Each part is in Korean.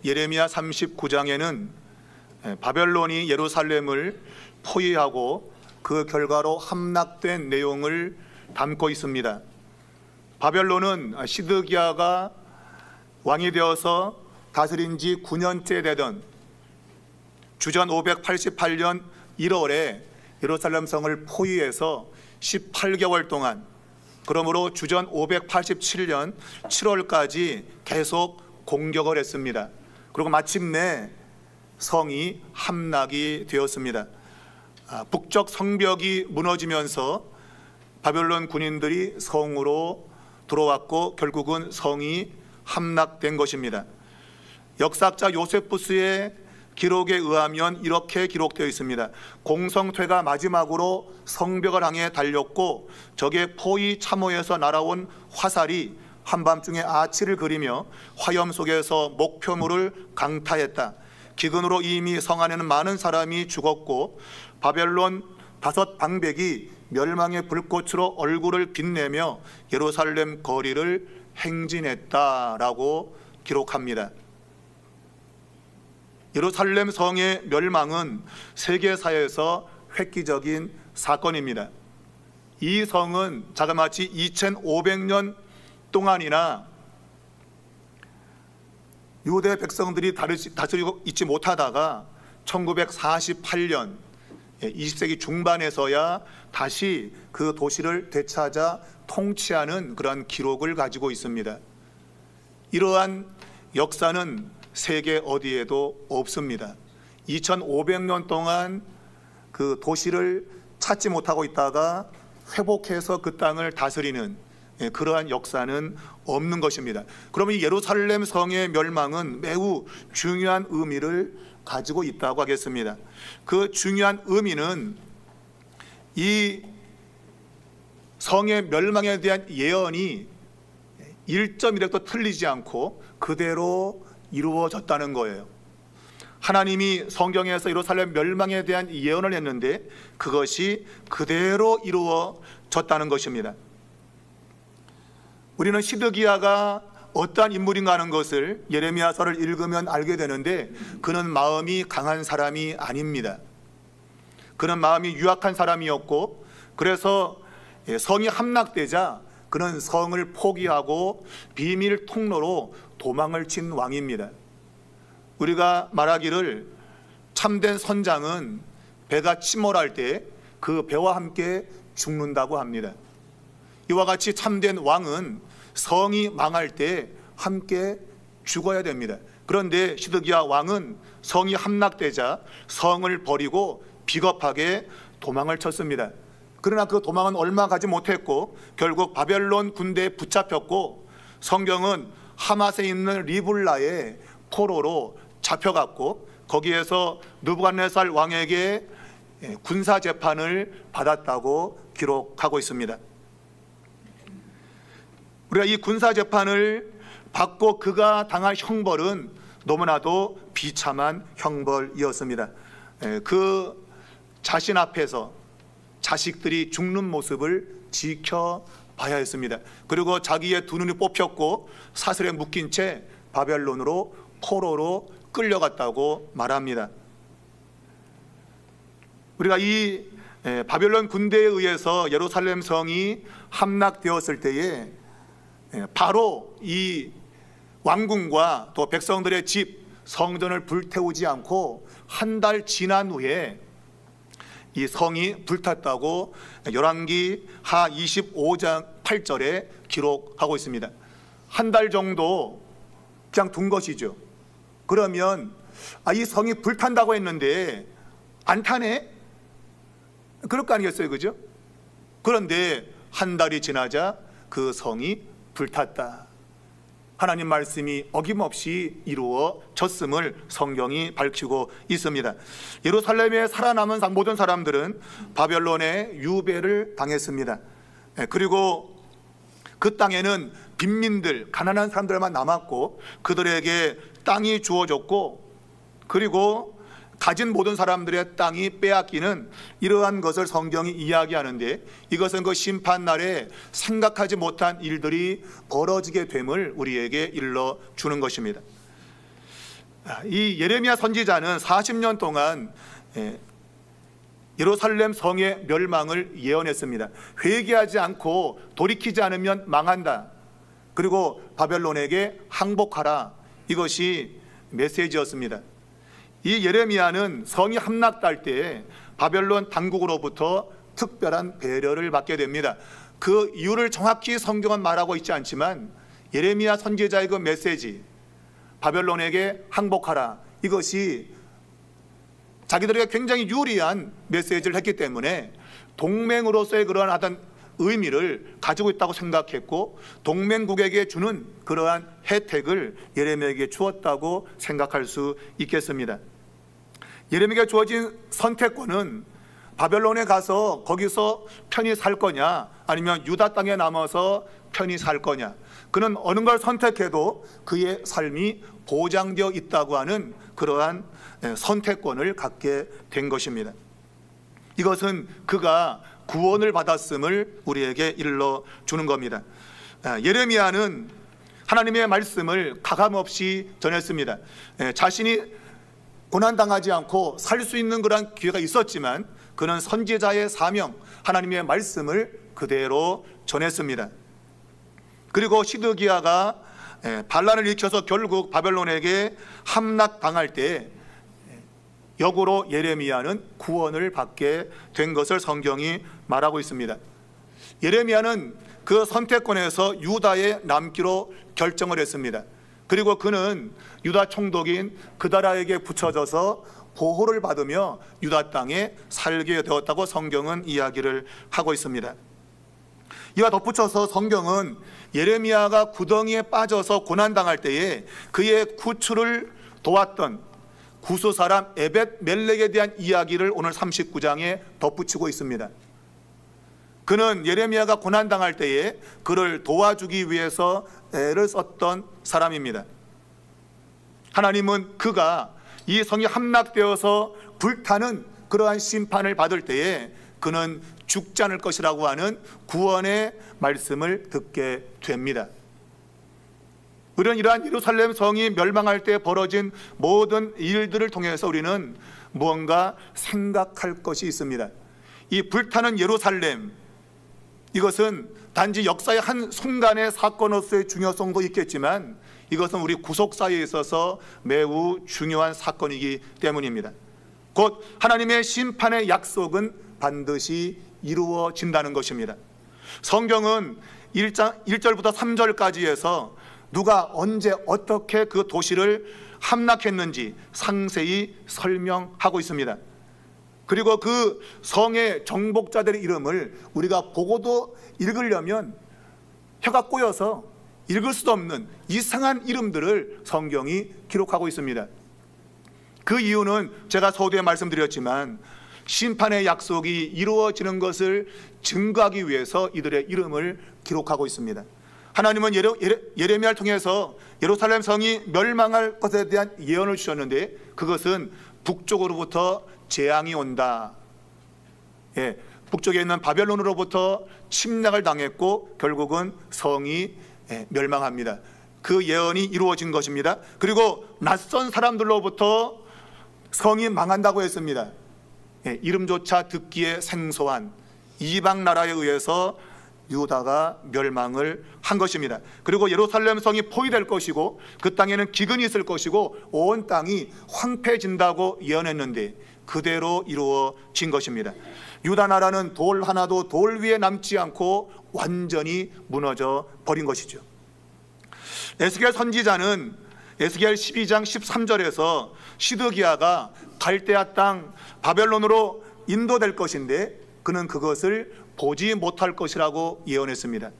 예레미야 39장에는 바벨론이 예루살렘을 포위하고 그 결과로 함락된 내용을 담고 있습니다. 바벨론은 시드기야가 왕이 되어서 다스린 지 9년째 되던 주전 588년 1월에 예루살렘 성을 포위해서 18개월 동안, 그러므로 주전 587년 7월까지 계속 공격을 했습니다. 그리고 마침내 성이 함락이 되었습니다. 북쪽 성벽이 무너지면서 바벨론 군인들이 성으로 들어왔고 결국은 성이 함락된 것입니다. 역사학자 요세푸스의 기록에 의하면 이렇게 기록되어 있습니다. 공성퇴가 마지막으로 성벽을 향해 달렸고 적의 포위 참호에서 날아온 화살이 한밤중에 아치를 그리며 화염 속에서 목표물을 강타했다. 기근으로 이미 성 안에는 많은 사람이 죽었고 바벨론 5 방백이 멸망의 불꽃으로 얼굴을 빛내며 예루살렘 거리를 행진했다라고 기록합니다. 예루살렘 성의 멸망은 세계사에서 획기적인 사건입니다. 이 성은 자그마치 2500년 동안이나 유대 백성들이 다스리고 있지 못하다가 1948년 20세기 중반에서야 다시 그 도시를 되찾아 통치하는 그러한 기록을 가지고 있습니다. 이러한 역사는 세계 어디에도 없습니다. 2500년 동안 그 도시를 찾지 못하고 있다가 회복해서 그 땅을 다스리는 그러한 역사는 없는 것입니다. 그러면 이 예루살렘 성의 멸망은 매우 중요한 의미를 가지고 있다고 하겠습니다. 그 중요한 의미는 이 성의 멸망에 대한 예언이 1.1획도 틀리지 않고 그대로 이루어졌다는 거예요. 하나님이 성경에서 예루살렘 멸망에 대한 예언을 했는데 그것이 그대로 이루어졌다는 것입니다. 우리는 시드기야가 어떠한 인물인가 하는 것을 예레미야서를 읽으면 알게 되는데 그는 마음이 강한 사람이 아닙니다. 그는 마음이 유약한 사람이었고 그래서 성이 함락되자 그는 성을 포기하고 비밀 통로로 도망을 친 왕입니다. 우리가 말하기를 참된 선장은 배가 침몰할 때 그 배와 함께 죽는다고 합니다. 이와 같이 참된 왕은 성이 망할 때 함께 죽어야 됩니다. 그런데 시드기야 왕은 성이 함락되자 성을 버리고 비겁하게 도망을 쳤습니다. 그러나 그 도망은 얼마 가지 못했고 결국 바벨론 군대에 붙잡혔고 성경은 하맛에 있는 리블라의 포로로 잡혀갔고 거기에서 느부갓네살 왕에게 군사 재판을 받았다고 기록하고 있습니다. 우리가 이 군사 재판을 받고 그가 당할 형벌은 너무나도 비참한 형벌이었습니다. 그 자신 앞에서 자식들이 죽는 모습을 지켜봐야 했습니다. 그리고 자기의 두 눈이 뽑혔고 사슬에 묶인 채 바벨론으로 포로로 끌려갔다고 말합니다. 우리가 이 바벨론 군대에 의해서 예루살렘 성이 함락되었을 때에 바로 이 왕궁과 또 백성들의 집 성전을 불태우지 않고 한 달 지난 후에 이 성이 불탔다고 열왕기 하 25장 8절에 기록하고 있습니다. 한 달 정도 그냥 둔 것이죠. 그러면 이 성이 불탄다고 했는데 안 타네? 그럴 거 아니겠어요, 그죠? 그런데 한 달이 지나자 그 성이 불탔다. 하나님 말씀이 어김없이 이루어졌음을 성경이 밝히고 있습니다. 예루살렘에 살아남은 모든 사람들은 바벨론의 유배를 당했습니다. 그리고 그 땅에는 빈민들, 가난한 사람들만 남았고 그들에게 땅이 주어졌고 그리고 가진 모든 사람들의 땅이 빼앗기는 이러한 것을 성경이 이야기하는데 이것은 그 심판날에 생각하지 못한 일들이 벌어지게 됨을 우리에게 일러주는 것입니다. 이 예레미야 선지자는 40년 동안 예루살렘 성의 멸망을 예언했습니다. 회개하지 않고 돌이키지 않으면 망한다. 그리고 바벨론에게 항복하라. 이것이 메시지였습니다. 이 예레미야는 성이 함락될 때에 바벨론 당국으로부터 특별한 배려를 받게 됩니다. 그 이유를 정확히 성경은 말하고 있지 않지만 예레미야 선지자의 그 메시지, 바벨론에게 항복하라, 이것이 자기들에게 굉장히 유리한 메시지를 했기 때문에 동맹으로서의 그러한 어떤 의미를 가지고 있다고 생각했고, 동맹국에게 주는 그러한 혜택을 예레미야에게 주었다고 생각할 수 있겠습니다. 예레미야에게 주어진 선택권은 바벨론에 가서 거기서 편히 살 거냐, 아니면 유다 땅에 남아서 편히 살 거냐, 그는 어느 걸 선택해도 그의 삶이 보장되어 있다고 하는 그러한 선택권을 갖게 된 것입니다. 이것은 그가 구원을 받았음을 우리에게 일러주는 겁니다. 예레미야는 하나님의 말씀을 가감없이 전했습니다. 자신이 고난당하지 않고 살 수 있는 그런 기회가 있었지만 그는 선지자의 사명, 하나님의 말씀을 그대로 전했습니다. 그리고 시드기야가 반란을 일으켜서 결국 바벨론에게 함락당할 때 역으로 예레미야는 구원을 받게 된 것을 성경이 말하고 있습니다. 예레미야는 그 선택권에서 유다에 남기로 결정을 했습니다. 그리고 그는 유다 총독인 그다라에게 붙여져서 보호를 받으며 유다 땅에 살게 되었다고 성경은 이야기를 하고 있습니다. 이와 덧붙여서 성경은 예레미야가 구덩이에 빠져서 고난당할 때에 그의 구출을 도왔던 구스 사람 에벳 멜렉에 대한 이야기를 오늘 39장에 덧붙이고 있습니다. 그는 예레미야가 고난당할 때에 그를 도와주기 위해서 애를 썼던 사람입니다. 하나님은 그가 이 성이 함락되어서 불타는 그러한 심판을 받을 때에 그는 죽지 않을 것이라고 하는 구원의 말씀을 듣게 됩니다. 우리는 이러한 예루살렘 성이 멸망할 때 벌어진 모든 일들을 통해서 우리는 무언가 생각할 것이 있습니다. 이 불타는 예루살렘, 이것은 단지 역사의 한 순간의 사건으로서의 중요성도 있겠지만 이것은 우리 구속사에 있어서 매우 중요한 사건이기 때문입니다. 곧 하나님의 심판의 약속은 반드시 이루어진다는 것입니다. 성경은 1절부터 3절까지 해서 누가 언제 어떻게 그 도시를 함락했는지 상세히 설명하고 있습니다. 그리고 그 성의 정복자들의 이름을 우리가 보고도 읽으려면 혀가 꼬여서 읽을 수도 없는 이상한 이름들을 성경이 기록하고 있습니다. 그 이유는 제가 서두에 말씀드렸지만 심판의 약속이 이루어지는 것을 증거하기 위해서 이들의 이름을 기록하고 있습니다. 하나님은 예레미야를 통해서 예루살렘 성이 멸망할 것에 대한 예언을 주셨는데 그것은 북쪽으로부터 재앙이 온다. 북쪽에 있는 바벨론으로부터 침략을 당했고 결국은 성이 멸망합니다. 그 예언이 이루어진 것입니다. 그리고 낯선 사람들로부터 성이 망한다고 했습니다. 이름조차 듣기에 생소한 이방 나라에 의해서 유다가 멸망을 한 것입니다. 그리고 예루살렘 성이 포위될 것이고 그 땅에는 기근이 있을 것이고 온 땅이 황폐해진다고 예언했는데 그대로 이루어진 것입니다. 유다 나라는 돌 하나도 돌 위에 남지 않고 완전히 무너져 버린 것이죠. 에스겔 선지자는 에스겔 12장 13절에서 시드기야가 갈대아 땅 바벨론으로 인도될 것인데 그는 그것을 보지 못할 것이라고 예언했습니다.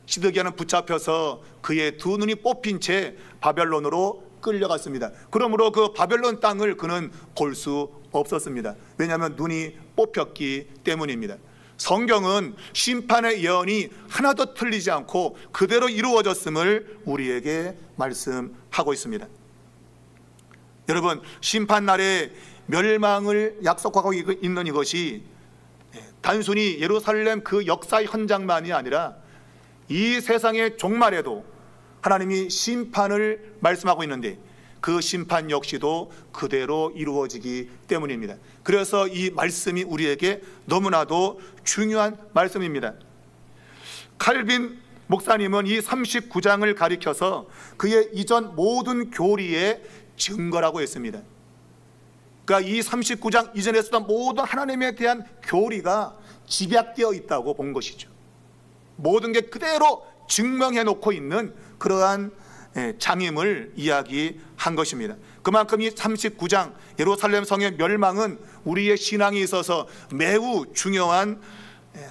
시드기야는 붙잡혀서 그의 두 눈이 뽑힌 채 바벨론으로 끌려갔습니다. 그러므로 그 바벨론 땅을 그는 볼 수 없었습니다. 왜냐하면 눈이 뽑혔기 때문입니다. 성경은 심판의 예언이 하나도 틀리지 않고 그대로 이루어졌음을 우리에게 말씀하고 있습니다. 여러분, 심판날에 멸망을 약속하고 있는 이것이 단순히 예루살렘 그 역사 현장만이 아니라 이 세상의 종말에도 하나님이 심판을 말씀하고 있는데 그 심판 역시도 그대로 이루어지기 때문입니다. 그래서 이 말씀이 우리에게 너무나도 중요한 말씀입니다. 칼빈 목사님은 이 39장을 가리켜서 그의 이전 모든 교리의 증거라고 했습니다. 그러니까 이 39장 이전에 쓰던 모든 하나님에 대한 교리가 집약되어 있다고 본 것이죠. 모든 게 그대로 증명해 놓고 있는 그러한 장임을 이야기한 것입니다. 그만큼 이 39장 예루살렘 성의 멸망은 우리의 신앙에 있어서 매우 중요한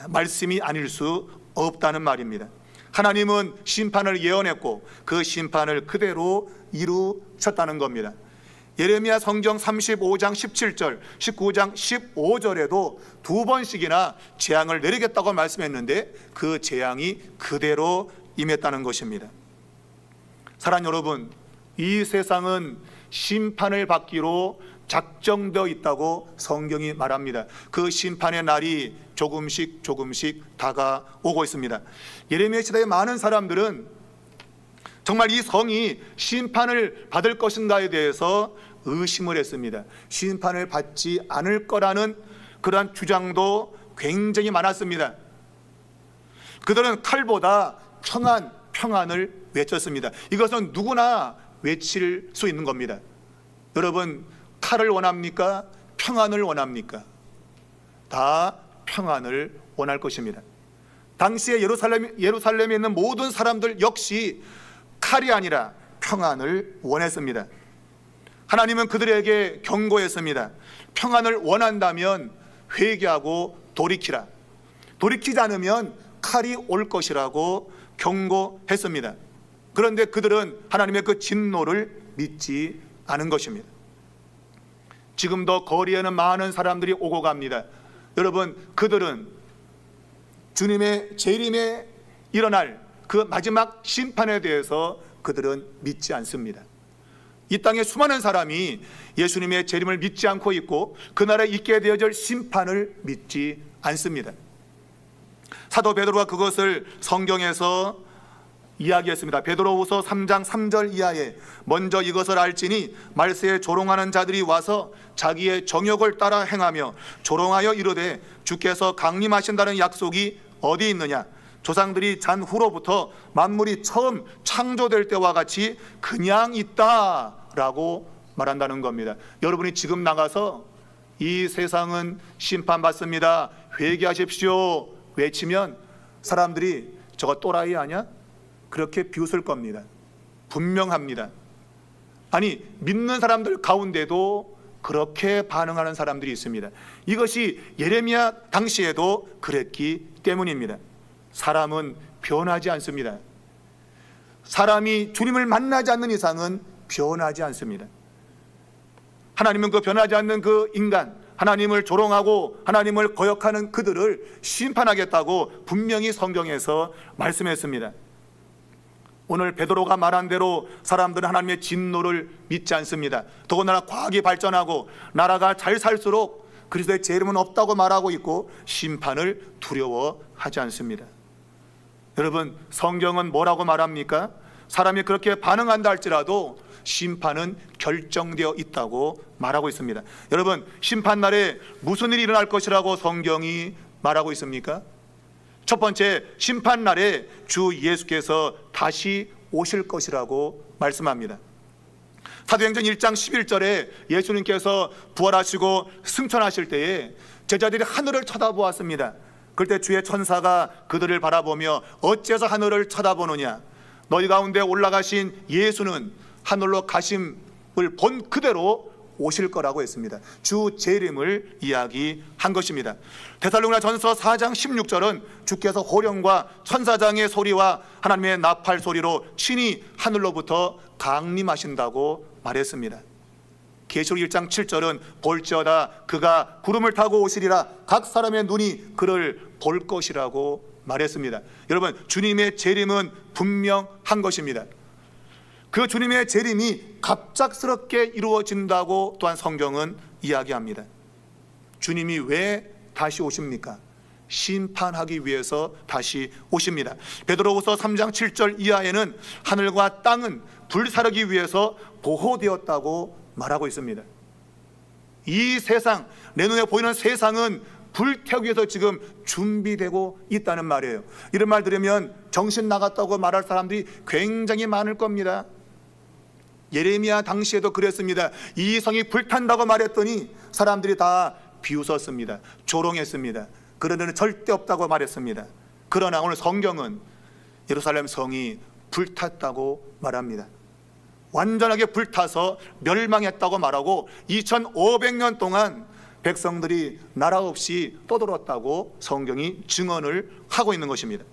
말씀이 아닐 수 없다는 말입니다. 하나님은 심판을 예언했고 그 심판을 그대로 이루셨다는 겁니다. 예레미야 성경 35장 17절, 19장 15절에도 두 번씩이나 재앙을 내리겠다고 말씀했는데 그 재앙이 그대로 임했다는 것입니다. 사랑하는 여러분, 이 세상은 심판을 받기로 작정되어 있다고 성경이 말합니다. 그 심판의 날이 조금씩 다가오고 있습니다. 예레미야 시대의 많은 사람들은 정말 이 성이 심판을 받을 것인가에 대해서 의심을 했습니다. 심판을 받지 않을 거라는 그러한 주장도 굉장히 많았습니다. 그들은 칼보다 평안을 외쳤습니다. 이것은 누구나 외칠 수 있는 겁니다. 여러분, 칼을 원합니까? 평안을 원합니까? 다 평안을 원할 것입니다. 당시에 예루살렘에 있는 모든 사람들 역시 칼이 아니라 평안을 원했습니다. 하나님은 그들에게 경고했습니다. 평안을 원한다면 회개하고 돌이키라. 돌이키지 않으면 칼이 올 것이라고 경고했습니다. 그런데 그들은 하나님의 그 진노를 믿지 않은 것입니다. 지금도 거리에는 많은 사람들이 오고 갑니다. 여러분, 그들은 주님의 재림에 일어날 그 마지막 심판에 대해서 그들은 믿지 않습니다. 이 땅에 수많은 사람이 예수님의 재림을 믿지 않고 있고 그날에 있게 되어질 심판을 믿지 않습니다. 사도 베드로가 그것을 성경에서 이야기했습니다. 베드로후서 3장 3절 이하에 먼저 이것을 알지니 말세에 조롱하는 자들이 와서 자기의 정욕을 따라 행하며 조롱하여 이르되 주께서 강림하신다는 약속이 어디 있느냐? 조상들이 잔 후로부터 만물이 처음 창조될 때와 같이 그냥 있다라고 말한다는 겁니다. 여러분이 지금 나가서 이 세상은 심판받습니다, 회개하십시오 외치면 사람들이 저거 또라이 아냐? 그렇게 비웃을 겁니다. 분명합니다. 아니, 믿는 사람들 가운데도 그렇게 반응하는 사람들이 있습니다. 이것이 예레미야 당시에도 그랬기 때문입니다. 사람은 변하지 않습니다. 사람이 주님을 만나지 않는 이상은 변하지 않습니다. 하나님은 그 변하지 않는 그 인간, 하나님을 조롱하고 하나님을 거역하는 그들을 심판하겠다고 분명히 성경에서 말씀했습니다. 오늘 베드로가 말한 대로 사람들은 하나님의 진노를 믿지 않습니다. 더군다나 과학이 발전하고 나라가 잘 살수록 그리스도의 재림은 없다고 말하고 있고 심판을 두려워하지 않습니다. 여러분, 성경은 뭐라고 말합니까? 사람이 그렇게 반응한다 할지라도 심판은 결정되어 있다고 말하고 있습니다. 여러분, 심판날에 무슨 일이 일어날 것이라고 성경이 말하고 있습니까? 첫 번째, 심판날에 주 예수께서 다시 오실 것이라고 말씀합니다. 사도행전 1장 11절에 예수님께서 부활하시고 승천하실 때에 제자들이 하늘을 쳐다보았습니다. 그때 주의 천사가 그들을 바라보며 어째서 하늘을 쳐다보느냐? 너희 가운데 올라가신 예수는 하늘로 가심을 본 그대로 오실 거라고 했습니다. 주 재림을 이야기한 것입니다. 데살로니가 전서 4장 16절은 주께서 호령과 천사장의 소리와 하나님의 나팔 소리로 친히 하늘로부터 강림하신다고 말했습니다. 계시록 1장 7절은 볼지어다 그가 구름을 타고 오시리라 각 사람의 눈이 그를 볼 것이라고 말했습니다. 여러분, 주님의 재림은 분명한 것입니다. 그 주님의 재림이 갑작스럽게 이루어진다고 또한 성경은 이야기합니다. 주님이 왜 다시 오십니까? 심판하기 위해서 다시 오십니다. 베드로후서 3장 7절 이하에는 하늘과 땅은 불사르기 위해서 보호되었다고 말하고 있습니다. 이 세상, 내 눈에 보이는 세상은 불태우기 위해서 지금 준비되고 있다는 말이에요. 이런 말 들으면 정신 나갔다고 말할 사람들이 굉장히 많을 겁니다. 예레미야 당시에도 그랬습니다. 이 성이 불탄다고 말했더니 사람들이 다 비웃었습니다. 조롱했습니다. 그런 일은 절대 없다고 말했습니다. 그러나 오늘 성경은 예루살렘 성이 불탔다고 말합니다. 완전하게 불타서 멸망했다고 말하고 2500년 동안 백성들이 나라 없이 떠들었다고 성경이 증언을 하고 있는 것입니다.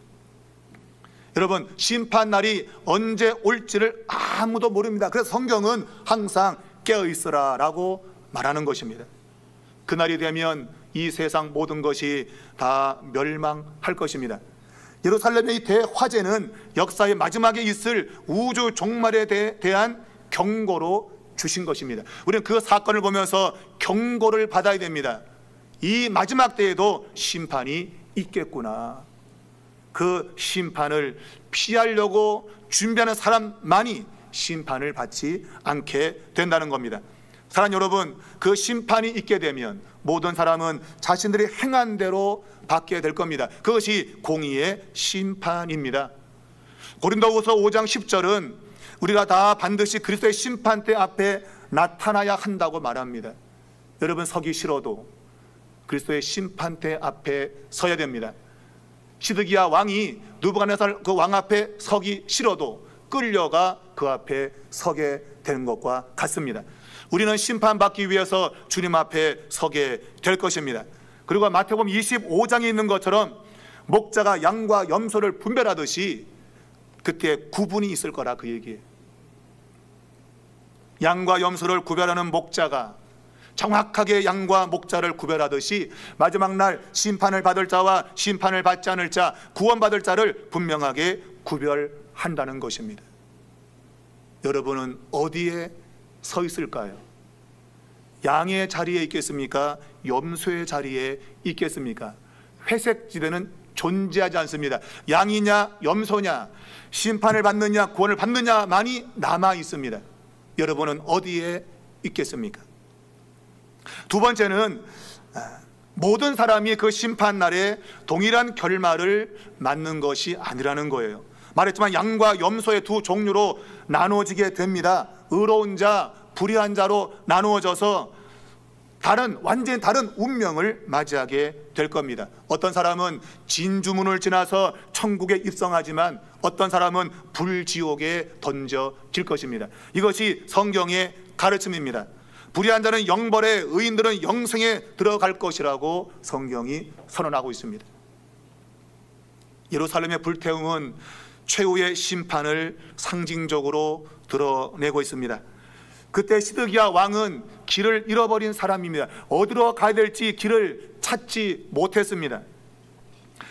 여러분, 심판날이 언제 올지를 아무도 모릅니다. 그래서 성경은 항상 깨어있으라 라고 말하는 것입니다. 그날이 되면 이 세상 모든 것이 다 멸망할 것입니다. 예루살렘의 대화재는 역사의 마지막에 있을 우주 종말에 대한 경고로 주신 것입니다. 우리는 그 사건을 보면서 경고를 받아야 됩니다. 이 마지막 때에도 심판이 있겠구나. 그 심판을 피하려고 준비하는 사람만이 심판을 받지 않게 된다는 겁니다. 사랑하는 여러분, 그 심판이 있게 되면 모든 사람은 자신들이 행한 대로 받게 될 겁니다. 그것이 공의의 심판입니다. 고린도후서 5장 10절은 우리가 다 반드시 그리스도의 심판대 앞에 나타나야 한다고 말합니다. 여러분, 서기 싫어도 그리스도의 심판대 앞에 서야 됩니다. 시드기야 왕이 느부갓네살 그 왕 앞에 서기 싫어도 끌려가 그 앞에 서게 되는 것과 같습니다. 우리는 심판받기 위해서 주님 앞에 서게 될 것입니다. 그리고 마태복음 25장에 있는 것처럼 목자가 양과 염소를 분별하듯이 그때 구분이 있을 거라 그 얘기예요. 양과 염소를 구별하는 목자가 정확하게 양과 목자를 구별하듯이 마지막 날 심판을 받을 자와 심판을 받지 않을 자, 구원받을 자를 분명하게 구별한다는 것입니다. 여러분은 어디에 서 있을까요? 양의 자리에 있겠습니까? 염소의 자리에 있겠습니까? 회색 지대는 존재하지 않습니다. 양이냐 염소냐, 심판을 받느냐 구원을 받느냐만이 남아 있습니다. 여러분은 어디에 있겠습니까? 두 번째는 모든 사람이 그 심판날에 동일한 결말을 맞는 것이 아니라는 거예요. 말했지만 양과 염소의 두 종류로 나누어지게 됩니다. 의로운 자, 불의한 자로 나누어져서 완전히 다른 운명을 맞이하게 될 겁니다. 어떤 사람은 진주문을 지나서 천국에 입성하지만 어떤 사람은 불지옥에 던져질 것입니다. 이것이 성경의 가르침입니다. 불의한 자는 영벌에, 의인들은 영생에 들어갈 것이라고 성경이 선언하고 있습니다. 예루살렘의 불태움은 최후의 심판을 상징적으로 드러내고 있습니다. 그때 시드기야 왕은 길을 잃어버린 사람입니다. 어디로 가야 될지 길을 찾지 못했습니다.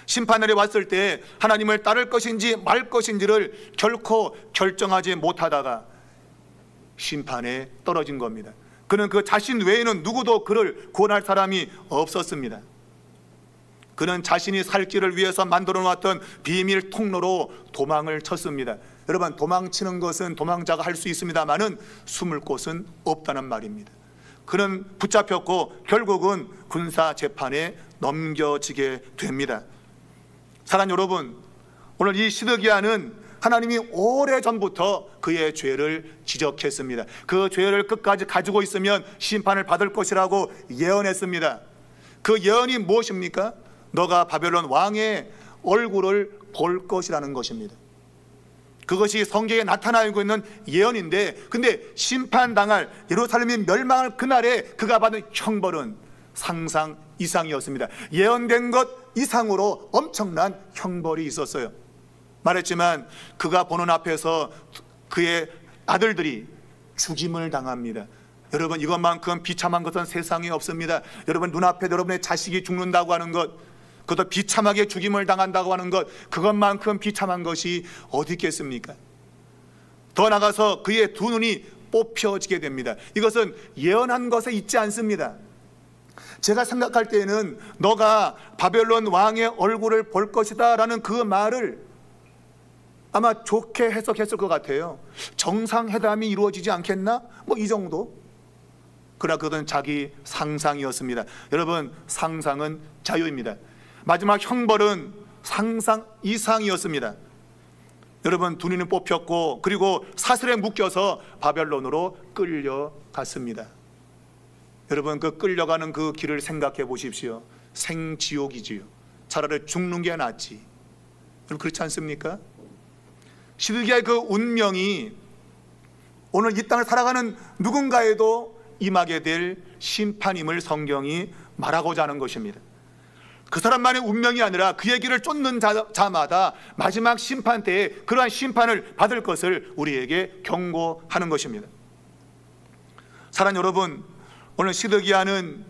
심판날이 왔을 때 하나님을 따를 것인지 말 것인지를 결코 결정하지 못하다가 심판에 떨어진 겁니다. 그는 그 자신 외에는 누구도 그를 구원할 사람이 없었습니다. 그는 자신이 살 길을 위해서 만들어 놓았던 비밀 통로로 도망을 쳤습니다. 여러분, 도망치는 것은 도망자가 할 수 있습니다만은 숨을 곳은 없다는 말입니다. 그는 붙잡혔고 결국은 군사 재판에 넘겨지게 됩니다. 사랑하는 여러분, 오늘 이 시드기야는 하나님이 오래전부터 그의 죄를 지적했습니다. 그 죄를 끝까지 가지고 있으면 심판을 받을 것이라고 예언했습니다. 그 예언이 무엇입니까? 너가 바벨론 왕의 얼굴을 볼 것이라는 것입니다. 그것이 성경에 나타나고 있는 예언인데, 근데 심판당할 예루살렘이 멸망할 그날에 그가 받은 형벌은 상상 이상이었습니다. 예언된 것 이상으로 엄청난 형벌이 있었어요. 말했지만 그가 보는 앞에서 그의 아들들이 죽임을 당합니다. 여러분, 이것만큼 비참한 것은 세상에 없습니다. 여러분, 눈앞에 여러분의 자식이 죽는다고 하는 것, 그것도 비참하게 죽임을 당한다고 하는 것, 그것만큼 비참한 것이 어디 있겠습니까? 더 나가서 그의 두 눈이 뽑혀지게 됩니다. 이것은 예언한 것에 있지 않습니다. 제가 생각할 때에는 너가 바벨론 왕의 얼굴을 볼 것이다 라는 그 말을 아마 좋게 해석했을 것 같아요. 정상회담이 이루어지지 않겠나? 뭐 이 정도. 그러나 그것은 자기 상상이었습니다. 여러분, 상상은 자유입니다. 마지막 형벌은 상상 이상이었습니다. 여러분, 두니는 뽑혔고 그리고 사슬에 묶여서 바벨론으로 끌려갔습니다. 여러분, 그 끌려가는 그 길을 생각해 보십시오. 생지옥이지요. 차라리 죽는 게 낫지. 그렇지 않습니까? 시드기야의 그 운명이 오늘 이 땅을 살아가는 누군가에도 임하게 될 심판임을 성경이 말하고자 하는 것입니다. 그 사람만의 운명이 아니라 그의 길을 쫓는 자마다 마지막 심판 때에 그러한 심판을 받을 것을 우리에게 경고하는 것입니다. 사랑하는 여러분, 오늘 시드기야는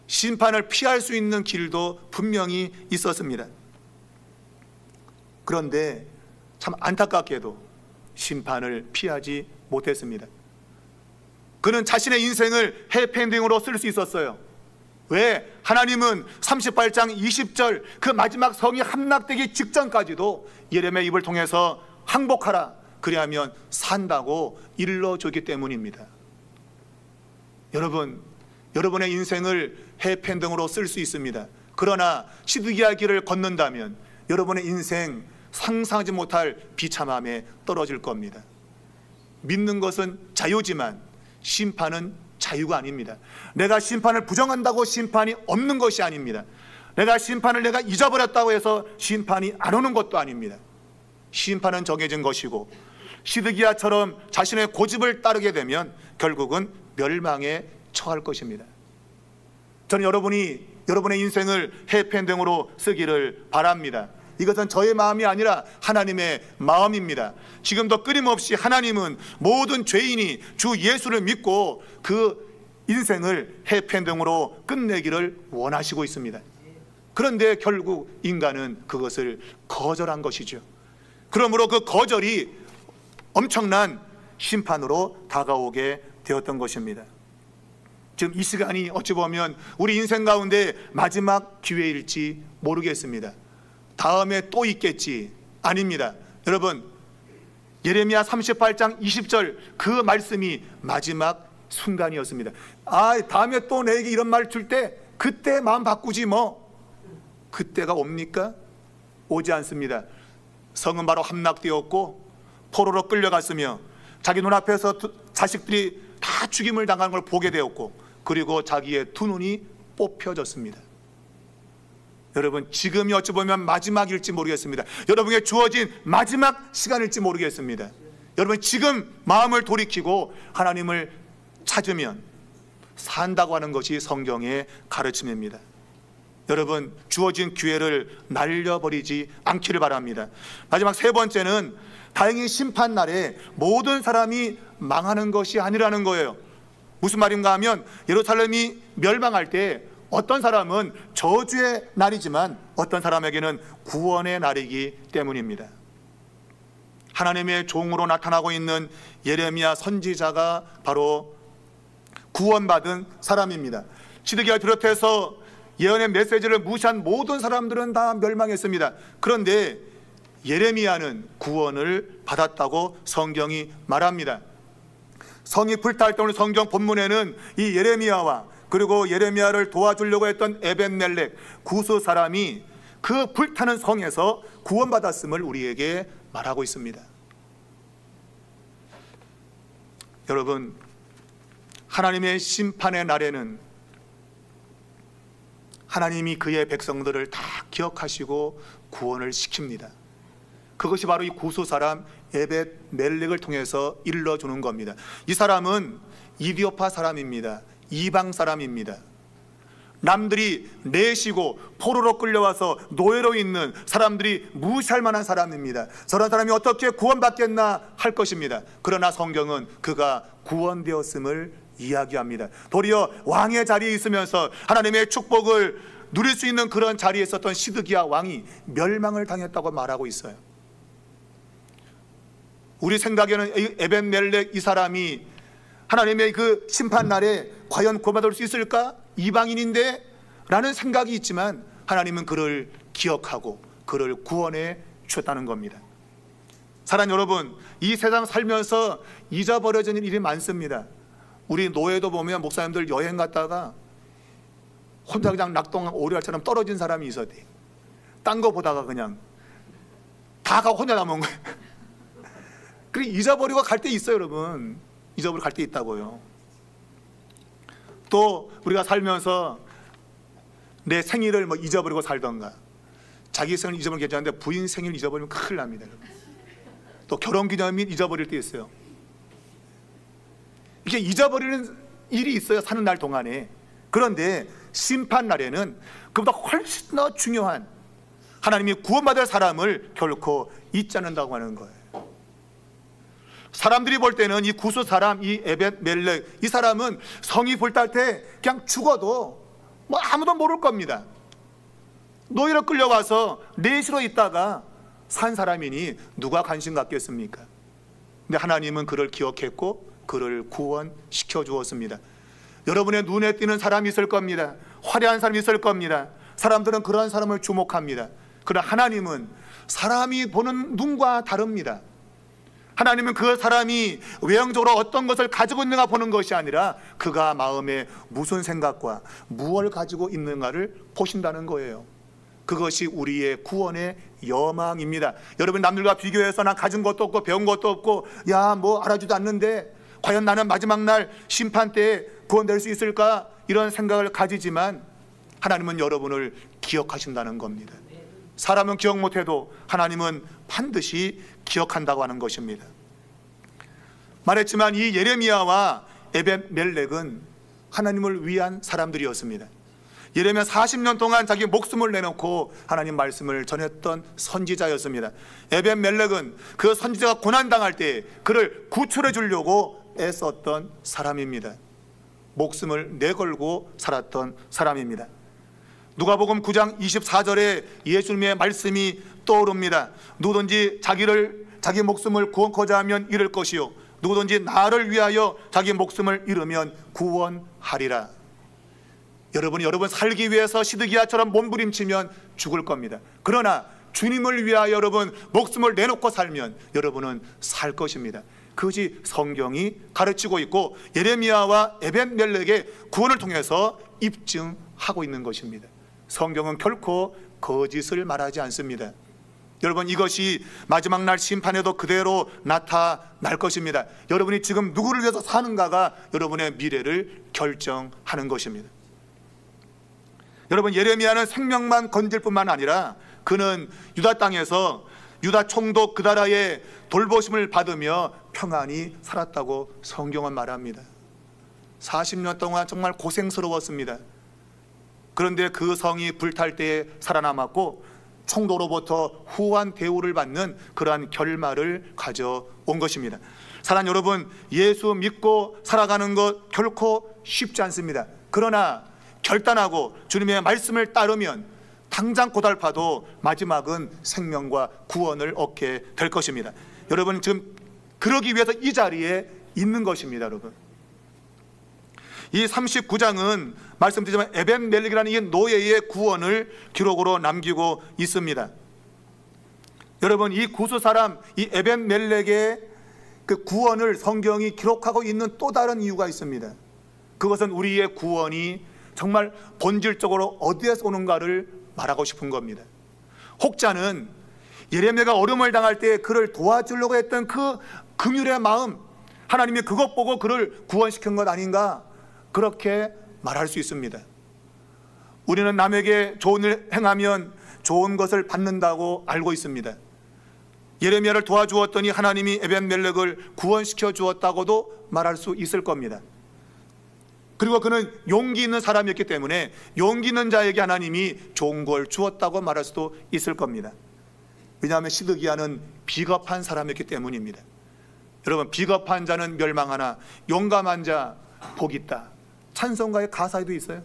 심판을 피할 수 있는 길도 분명히 있었습니다. 그런데 참 안타깝게도 심판을 피하지 못했습니다. 그는 자신의 인생을 해피엔딩으로 쓸 수 있었어요. 왜? 하나님은 38장 20절 그 마지막 성이 함락되기 직전까지도 예레미야 입을 통해서 항복하라, 그리하면 산다고 일러주기 때문입니다. 여러분, 여러분의 인생을 해피엔딩으로 쓸 수 있습니다. 그러나 시드기야 길을 걷는다면 여러분의 인생 상상하지 못할 비참함에 떨어질 겁니다. 믿는 것은 자유지만 심판은 자유가 아닙니다. 내가 심판을 부정한다고 심판이 없는 것이 아닙니다. 내가 심판을 내가 잊어버렸다고 해서 심판이 안 오는 것도 아닙니다. 심판은 정해진 것이고 시드기야처럼 자신의 고집을 따르게 되면 결국은 멸망에 처할 것입니다. 저는 여러분이 여러분의 인생을 해피엔딩으로 쓰기를 바랍니다. 이것은 저의 마음이 아니라 하나님의 마음입니다. 지금도 끊임없이 하나님은 모든 죄인이 주 예수를 믿고 그 인생을 해피엔딩으로 끝내기를 원하시고 있습니다. 그런데 결국 인간은 그것을 거절한 것이죠. 그러므로 그 거절이 엄청난 심판으로 다가오게 되었던 것입니다. 지금 이 시간이 어찌 보면 우리 인생 가운데 마지막 기회일지 모르겠습니다. 다음에 또 있겠지. 아닙니다. 여러분, 예레미야 38장 20절 그 말씀이 마지막 순간이었습니다. 다음에 또 내게 이런 말 줄 때 그때 마음 바꾸지 뭐. 그때가 옵니까? 오지 않습니다. 성은 바로 함락되었고 포로로 끌려갔으며 자기 눈앞에서 자식들이 다 죽임을 당하는 걸 보게 되었고 그리고 자기의 두 눈이 뽑혀졌습니다. 여러분, 지금이 어찌 보면 마지막일지 모르겠습니다. 여러분에게 주어진 마지막 시간일지 모르겠습니다. 여러분, 지금 마음을 돌이키고 하나님을 찾으면 산다고 하는 것이 성경의 가르침입니다. 여러분, 주어진 기회를 날려버리지 않기를 바랍니다. 마지막 세 번째는 다행히 심판날에 모든 사람이 망하는 것이 아니라는 거예요. 무슨 말인가 하면 예루살렘이 멸망할 때 어떤 사람은 저주의 날이지만 어떤 사람에게는 구원의 날이기 때문입니다. 하나님의 종으로 나타나고 있는 예레미야 선지자가 바로 구원받은 사람입니다. 시드기야를 비롯해서 예언의 메시지를 무시한 모든 사람들은 다 멸망했습니다. 그런데 예레미야는 구원을 받았다고 성경이 말합니다. 성이 불탈 때 오늘 성경 본문에는 이 예레미야와 그리고 예레미야를 도와주려고 했던 에벤멜렉 구스 사람이 그 불타는 성에서 구원받았음을 우리에게 말하고 있습니다. 여러분, 하나님의 심판의 날에는 하나님이 그의 백성들을 다 기억하시고 구원을 시킵니다. 그것이 바로 이 구스 사람 에벤멜렉을 통해서 일러주는 겁니다. 이 사람은 이디오파 사람입니다. 이방 사람입니다. 남들이 내시고 포로로 끌려와서 노예로 있는 사람들이 무시할 만한 사람입니다. 저런 사람이 어떻게 구원받겠나 할 것입니다. 그러나 성경은 그가 구원되었음을 이야기합니다. 도리어 왕의 자리에 있으면서 하나님의 축복을 누릴 수 있는 그런 자리에 있었던 시드기야 왕이 멸망을 당했다고 말하고 있어요. 우리 생각에는 에벤멜렉 이 사람이 하나님의 그 심판날에 과연 구원받을 수 있을까? 이방인인데 라는 생각이 있지만 하나님은 그를 기억하고 그를 구원해 주셨다는 겁니다. 사랑하는 여러분, 이 세상 살면서 잊어버려지는 일이 많습니다. 우리 노예도 보면 목사님들 여행 갔다가 혼자 그냥 낙동강 오리알처럼 떨어진 사람이 있었대. 딴 거 보다가 그냥 다 가고 혼자 남은 거예요. 그래 잊어버리고 갈 때 있어요, 여러분. 잊어버리고 갈 때 있다고요. 또 우리가 살면서 내 생일을 뭐 잊어버리고 살던가, 자기 생일 잊어버리면 괜찮은데 부인 생일 잊어버리면 큰일 납니다, 여러분. 또 결혼기념일 잊어버릴 때 있어요. 이게 잊어버리는 일이 있어요, 사는 날 동안에. 그런데 심판날에는 그보다 훨씬 더 중요한 하나님이 구원받을 사람을 결코 잊지 않는다고 하는 거예요. 사람들이 볼 때는 이 구수 사람, 이 에벳멜렉, 이 사람은 성이 불탈 때 그냥 죽어도 뭐 아무도 모를 겁니다. 노예로 끌려와서 내시로 있다가 산 사람이니 누가 관심 갖겠습니까? 근데 하나님은 그를 기억했고 그를 구원시켜 주었습니다. 여러분의 눈에 띄는 사람이 있을 겁니다. 화려한 사람이 있을 겁니다. 사람들은 그런 사람을 주목합니다. 그러나 하나님은 사람이 보는 눈과 다릅니다. 하나님은 그 사람이 외형적으로 어떤 것을 가지고 있는가 보는 것이 아니라 그가 마음에 무슨 생각과 무엇을 가지고 있는가를 보신다는 거예요. 그것이 우리의 구원의 여망입니다. 여러분, 남들과 비교해서 난 가진 것도 없고 배운 것도 없고 야 뭐 알아주지도 않는데 과연 나는 마지막 날 심판 때에 구원될 수 있을까, 이런 생각을 가지지만 하나님은 여러분을 기억하신다는 겁니다. 사람은 기억 못해도 하나님은 반드시 기억한다고 하는 것입니다. 말했지만 이 예레미야와 에벳멜렉은 하나님을 위한 사람들이었습니다. 예레미야 40년 동안 자기 목숨을 내놓고 하나님 말씀을 전했던 선지자였습니다. 에벳멜렉은 그 선지자가 고난당할 때 그를 구출해 주려고 애썼던 사람입니다. 목숨을 내걸고 살았던 사람입니다. 누가복음 9장 24절에 예수님의 말씀이 떠오릅니다. 누구든지 자기 목숨을 구원코자 하면 잃을 것이요 누구든지 나를 위하여 자기 목숨을 잃으면 구원하리라. 여러분 살기 위해서 시드기야처럼 몸부림치면 죽을 겁니다. 그러나 주님을 위하여 여러분 목숨을 내놓고 살면 여러분은 살 것입니다. 그것이 성경이 가르치고 있고 예레미야와 에벳멜렉의 구원을 통해서 입증하고 있는 것입니다. 성경은 결코 거짓을 말하지 않습니다. 여러분, 이것이 마지막 날 심판에도 그대로 나타날 것입니다. 여러분이 지금 누구를 위해서 사는가가 여러분의 미래를 결정하는 것입니다. 여러분, 예레미야는 생명만 건질 뿐만 아니라 그는 유다 땅에서 유다 총독 그다라의 돌보심을 받으며 평안히 살았다고 성경은 말합니다. 40년 동안 정말 고생스러웠습니다. 그런데 그 성이 불탈 때에 살아남았고 총독으로부터 후한 대우를 받는 그러한 결말을 가져온 것입니다. 사랑하는 여러분, 예수 믿고 살아가는 것 결코 쉽지 않습니다. 그러나 결단하고 주님의 말씀을 따르면 당장 고달파도 마지막은 생명과 구원을 얻게 될 것입니다. 여러분, 지금 그러기 위해서 이 자리에 있는 것입니다. 여러분, 이 39장은 말씀드리지만 에벳멜렉이라는 이 노예의 구원을 기록으로 남기고 있습니다. 여러분, 이 구수 사람 이 에벳멜렉의 그 구원을 성경이 기록하고 있는 또 다른 이유가 있습니다. 그것은 우리의 구원이 정말 본질적으로 어디에서 오는가를 말하고 싶은 겁니다. 혹자는 예레미야가 어려움을 당할 때 그를 도와주려고 했던 그 긍휼의 마음, 하나님이 그것 보고 그를 구원시킨 것 아닌가, 그렇게 말할 수 있습니다. 우리는 남에게 좋은 일 행하면 좋은 것을 받는다고 알고 있습니다. 예레미야를 도와주었더니 하나님이 에벳멜렉을 구원시켜 주었다고도 말할 수 있을 겁니다. 그리고 그는 용기 있는 사람이었기 때문에 용기 있는 자에게 하나님이 좋은 걸 주었다고 말할 수도 있을 겁니다. 왜냐하면 시드기야는 비겁한 사람이었기 때문입니다. 여러분, 비겁한 자는 멸망하나 용감한 자 복 있다, 찬송가의 가사에도 있어요.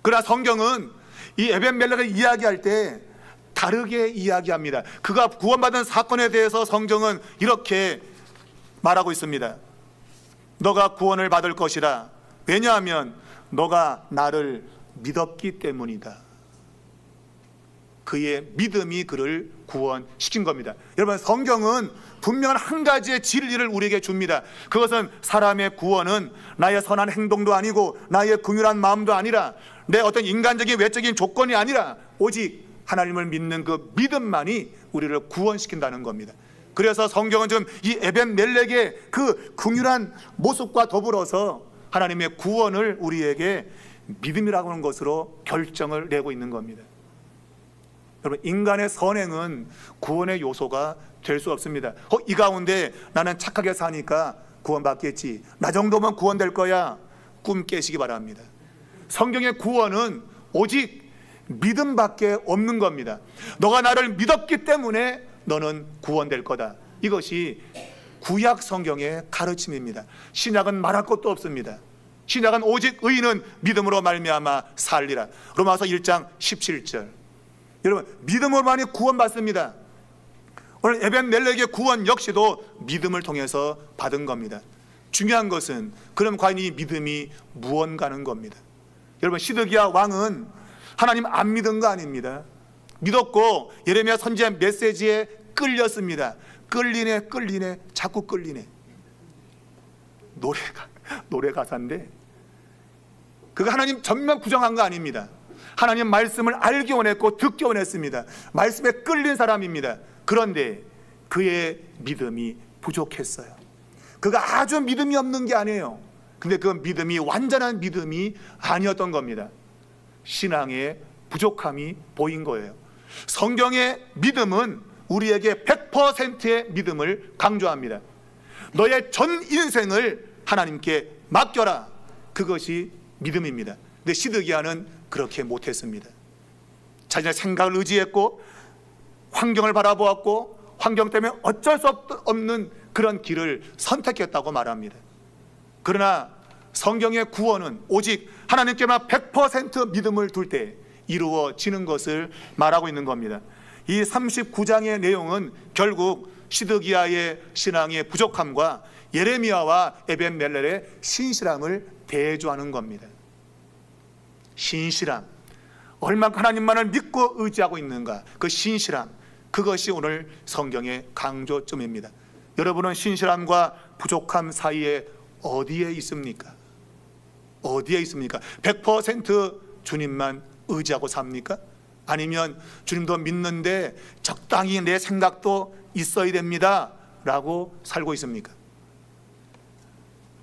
그러나 성경은 이 에벳멜렉을 이야기할 때 다르게 이야기합니다. 그가 구원받은 사건에 대해서 성경은 이렇게 말하고 있습니다. 너가 구원을 받을 것이라, 왜냐하면 너가 나를 믿었기 때문이다. 그의 믿음이 그를 구원시킨 겁니다. 여러분, 성경은 분명한 한 가지의 진리를 우리에게 줍니다. 그것은 사람의 구원은 나의 선한 행동도 아니고 나의 긍휼한 마음도 아니라 내 어떤 인간적인 외적인 조건이 아니라 오직 하나님을 믿는 그 믿음만이 우리를 구원시킨다는 겁니다. 그래서 성경은 지금 이 에벤멜렉의 그 긍휼한 모습과 더불어서 하나님의 구원을 우리에게 믿음이라고 하는 것으로 결정을 내고 있는 겁니다. 여러분, 인간의 선행은 구원의 요소가 될 수 없습니다. 이 가운데 나는 착하게 사니까 구원받겠지, 나 정도면 구원될 거야, 꿈 깨시기 바랍니다. 성경의 구원은 오직 믿음밖에 없는 겁니다. 너가 나를 믿었기 때문에 너는 구원될 거다. 이것이 구약 성경의 가르침입니다. 신약은 말할 것도 없습니다. 신약은 오직 의인은 믿음으로 말미암아 살리라. 로마서 1장 17절. 여러분, 믿음으로만이 구원받습니다. 오늘 에벤멜렉의 구원 역시도 믿음을 통해서 받은 겁니다. 중요한 것은 그럼 과연 이 믿음이 무언가는 겁니다. 여러분, 시드기야 왕은 하나님 안 믿은 거 아닙니다. 믿었고 예레미야 선지자 메시지에 끌렸습니다. 끌리네, 자꾸 끌리네. 노래 가사인데 그가 하나님 전면 부정한 거 아닙니다. 하나님 말씀을 알기 원했고 듣기 원했습니다. 말씀에 끌린 사람입니다. 그런데 그의 믿음이 부족했어요. 그가 아주 믿음이 없는 게 아니에요. 근데 그 믿음이 완전한 믿음이 아니었던 겁니다. 신앙의 부족함이 보인 거예요. 성경의 믿음은 우리에게 100%의 믿음을 강조합니다. 너의 전 인생을 하나님께 맡겨라. 그것이 믿음입니다. 근데 시드기야는 그렇게 못했습니다. 자신의 생각을 의지했고 환경을 바라보았고 환경 때문에 어쩔 수 없는 그런 길을 선택했다고 말합니다. 그러나 성경의 구원은 오직 하나님께만 100% 믿음을 둘 때 이루어지는 것을 말하고 있는 겁니다. 이 39장의 내용은 결국 시드기야의 신앙의 부족함과 예레미야와 에벤멜렉의 신실함을 대조하는 겁니다. 신실함, 얼마큼 하나님만을 믿고 의지하고 있는가, 그 신실함, 그것이 오늘 성경의 강조점입니다. 여러분은 신실함과 부족함 사이에 어디에 있습니까? 어디에 있습니까? 100% 주님만 의지하고 삽니까? 아니면 주님도 믿는데 적당히 내 생각도 있어야 됩니다 라고 살고 있습니까?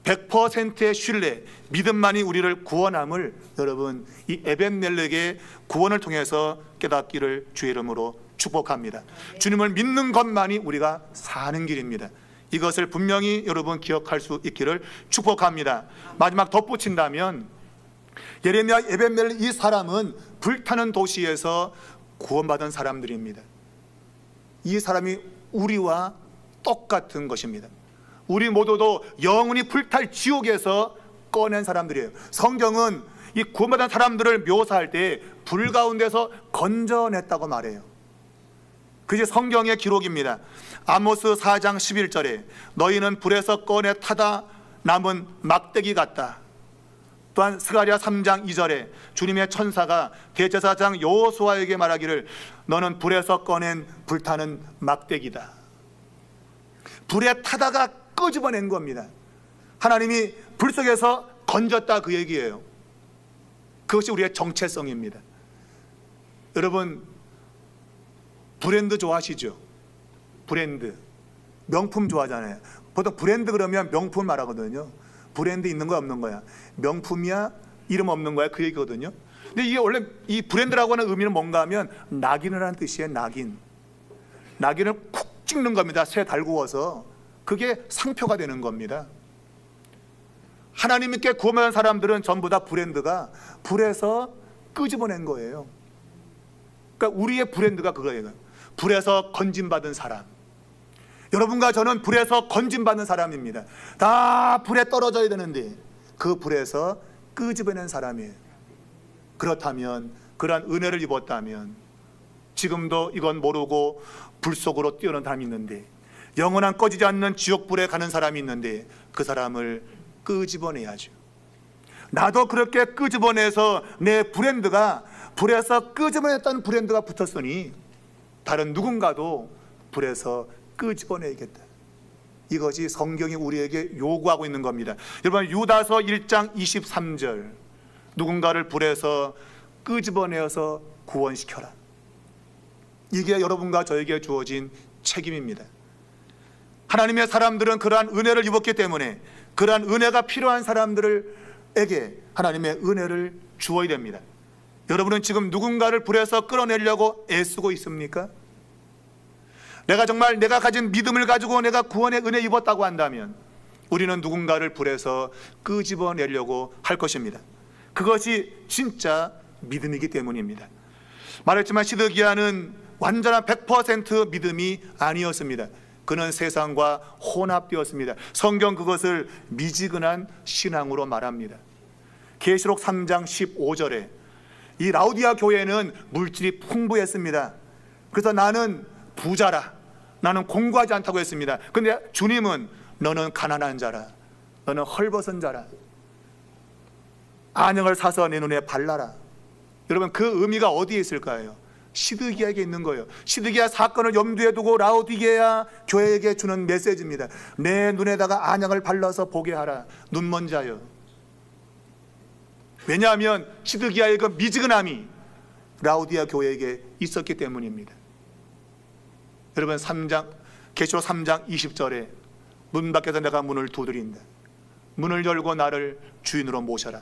100%의 신뢰, 믿음만이 우리를 구원함을 여러분, 이 에벤멜렉의 구원을 통해서 깨닫기를 주의 이름으로 축복합니다. 주님을 믿는 것만이 우리가 사는 길입니다. 이것을 분명히 여러분 기억할 수 있기를 축복합니다. 마지막 덧붙인다면 예레미야, 에벤멜렉 이 사람은 불타는 도시에서 구원받은 사람들입니다. 이 사람이 우리와 똑같은 것입니다. 우리 모두도 영원히 불탈 지옥에서 꺼낸 사람들이에요. 성경은 이 구원받은 사람들을 묘사할 때 불 가운데서 건져냈다고 말해요. 그게 성경의 기록입니다. 아모스 4장 11절에 너희는 불에서 꺼내 타다 남은 막대기 같다. 또한 스가랴 3장 2절에 주님의 천사가 대제사장 여호수아에게 말하기를 너는 불에서 꺼낸 불타는 막대기다. 불에 타다가 끄집어낸 겁니다. 하나님이 불 속에서 건졌다, 그 얘기예요. 그것이 우리의 정체성입니다. 여러분, 브랜드 좋아하시죠? 브랜드, 명품 좋아하잖아요. 보통 브랜드 그러면 명품 말하거든요. 브랜드 있는 거야 없는 거야? 명품이야? 이름 없는 거야? 그 얘기거든요. 근데 이게 원래 이 브랜드라고 하는 의미는 뭔가 하면 낙인을 하는 뜻이에요. 낙인을 쿡 찍는 겁니다. 쇠 달구어서. 그게 상표가 되는 겁니다. 하나님께 구원받은 사람들은 전부 다 브랜드가 불에서 끄집어낸 거예요. 그러니까 우리의 브랜드가 그거예요. 불에서 건짐받은 사람. 여러분과 저는 불에서 건짐받는 사람입니다. 다 불에 떨어져야 되는데 그 불에서 끄집어낸 사람이에요. 그렇다면, 그러한 은혜를 입었다면 지금도 이건 모르고 불 속으로 뛰어는 사람이 있는데, 영원한 꺼지지 않는 지옥불에 가는 사람이 있는데 그 사람을 끄집어내야죠. 나도 그렇게 끄집어내서 내 브랜드가 불에서 끄집어냈다는 브랜드가 붙었으니 다른 누군가도 불에서 끄집어내야겠다. 이것이 성경이 우리에게 요구하고 있는 겁니다. 여러분, 유다서 1장 23절, 누군가를 불에서 끄집어내어서 구원시켜라. 이게 여러분과 저에게 주어진 책임입니다. 하나님의 사람들은 그러한 은혜를 입었기 때문에 그러한 은혜가 필요한 사람들에게 하나님의 은혜를 주어야 됩니다. 여러분은 지금 누군가를 불에서 끌어내려고 애쓰고 있습니까? 내가 정말 내가 가진 믿음을 가지고 내가 구원의 은혜 입었다고 한다면 우리는 누군가를 불에서 끄집어내려고 할 것입니다. 그것이 진짜 믿음이기 때문입니다. 말했지만 시드기야는 완전한 100% 믿음이 아니었습니다. 그는 세상과 혼합되었습니다. 성경 그것을 미지근한 신앙으로 말합니다. 계시록 3장 15절에 이 라우디아 교회는 물질이 풍부했습니다. 그래서 나는 부자라, 나는 공부하지 않다고 했습니다. 그런데 주님은 너는 가난한 자라, 너는 헐벗은 자라, 안영을 사서 내 눈에 발라라. 여러분, 그 의미가 어디에 있을까요? 시드기야에게 있는 거예요. 시드기야 사건을 염두에 두고 라우디게아 교회에게 주는 메시지입니다. 내 눈에다가 안약을 발라서 보게 하라, 눈먼 자여. 왜냐하면 시드기야의 그 미지근함이 라우디아 교회에게 있었기 때문입니다. 여러분, 계시록 3장 20절에 문 밖에서 내가 문을 두드린다. 문을 열고 나를 주인으로 모셔라.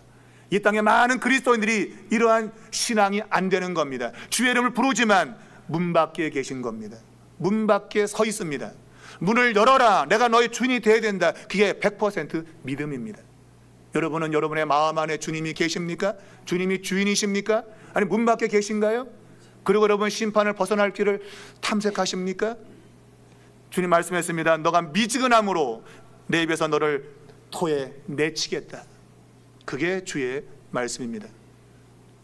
이 땅에 많은 그리스도인들이 이러한 신앙이 안 되는 겁니다. 주의 이름을 부르지만 문 밖에 계신 겁니다. 문 밖에 서 있습니다. 문을 열어라, 내가 너의 주인이 되어야 된다. 그게 100% 믿음입니다. 여러분은 여러분의 마음 안에 주님이 계십니까? 주님이 주인이십니까? 아니, 문 밖에 계신가요? 그리고 여러분 심판을 벗어날 길을 탐색하십니까? 주님 말씀했습니다. 너가 미지근함으로 내 입에서 너를 토에 내치겠다. 그게 주의 말씀입니다.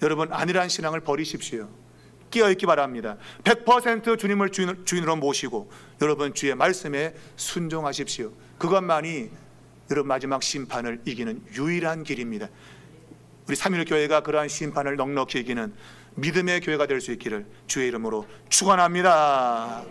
여러분, 안일한 신앙을 버리십시오. 깨어있기 바랍니다. 100% 주님을 주인으로 모시고 여러분 주의 말씀에 순종하십시오. 그것만이 여러분 마지막 심판을 이기는 유일한 길입니다. 우리 삼일교 교회가 그러한 심판을 넉넉히 이기는 믿음의 교회가 될 수 있기를 주의 이름으로 축원합니다.